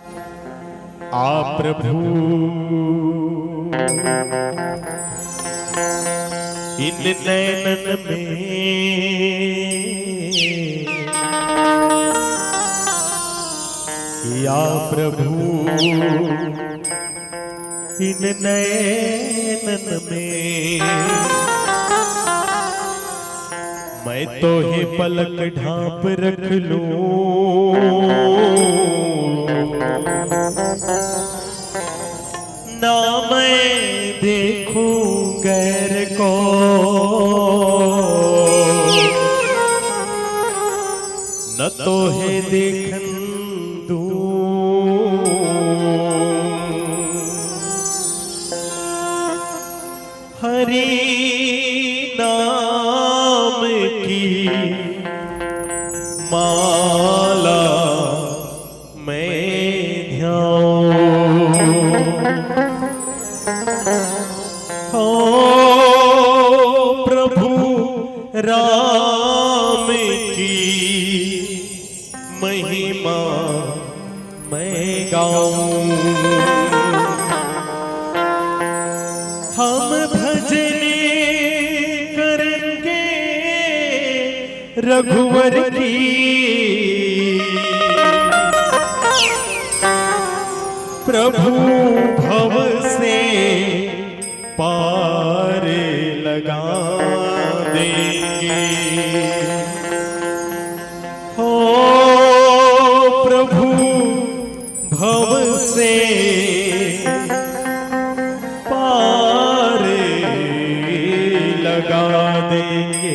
आ प्रभु इन नैनन में या प्रभु इन नैनन में मैं तो ही पलक ढांप रख लूं ना मैं देखूं गैर को न तो है देखन दूं हरि नाम की माला मैं ध्याऊं हो प्रभु राम की महिमा मैं गाऊं हम भजने करेंगे रघुवर की प्रभु भव से पार लगा देंगे हो प्रभु भव से पार लगा देंगे।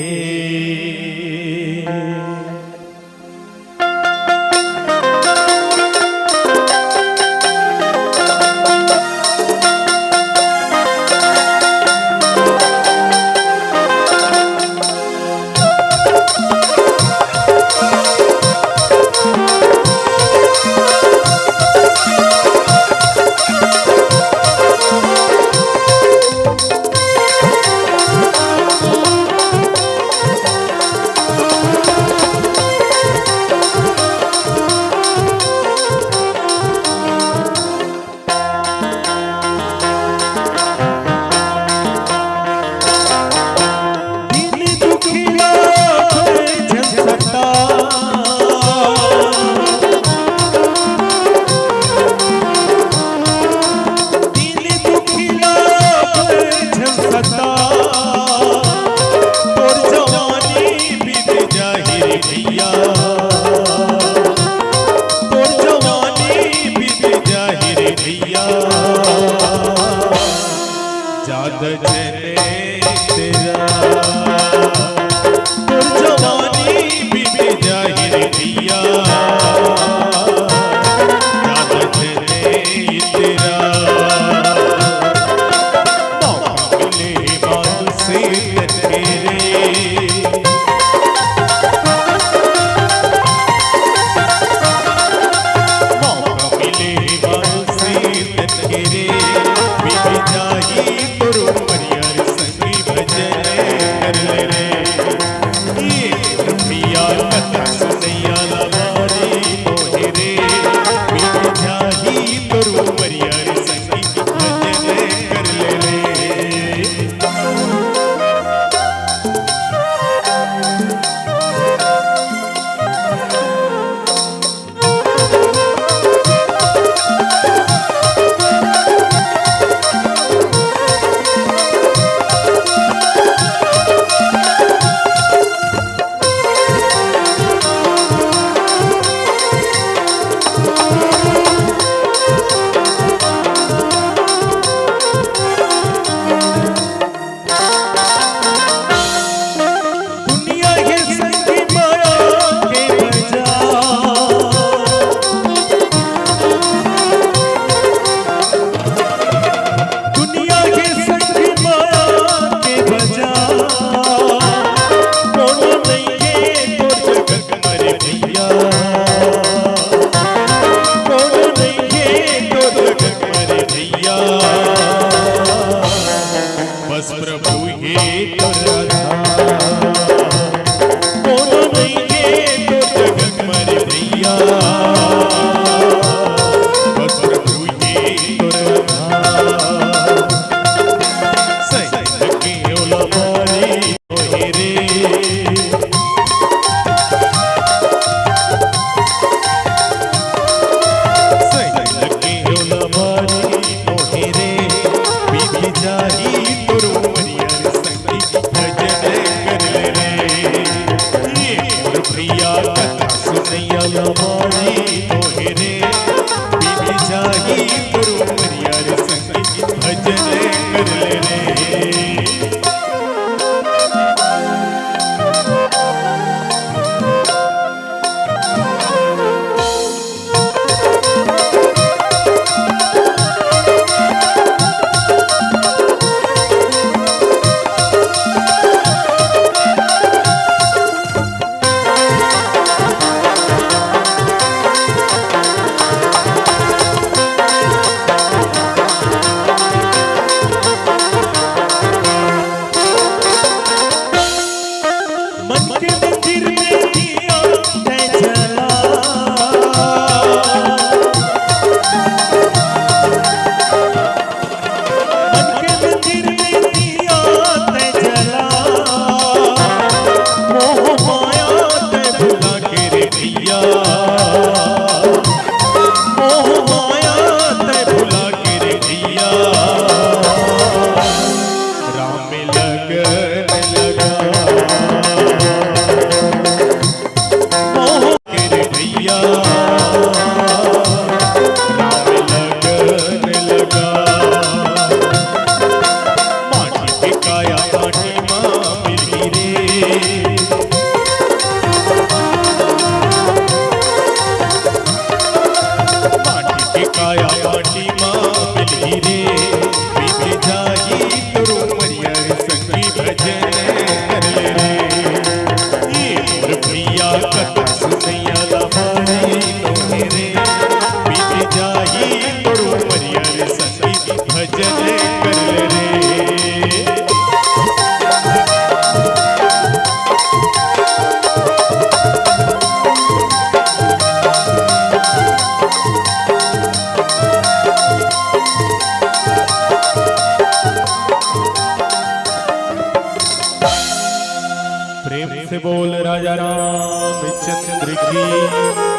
सुनैया ला मारे लवाड़ी तोहरे बीबी जाही गुरु मरियर संगी भजन कर ले रे। प्रेम से बोल राजा रामचंद्र की।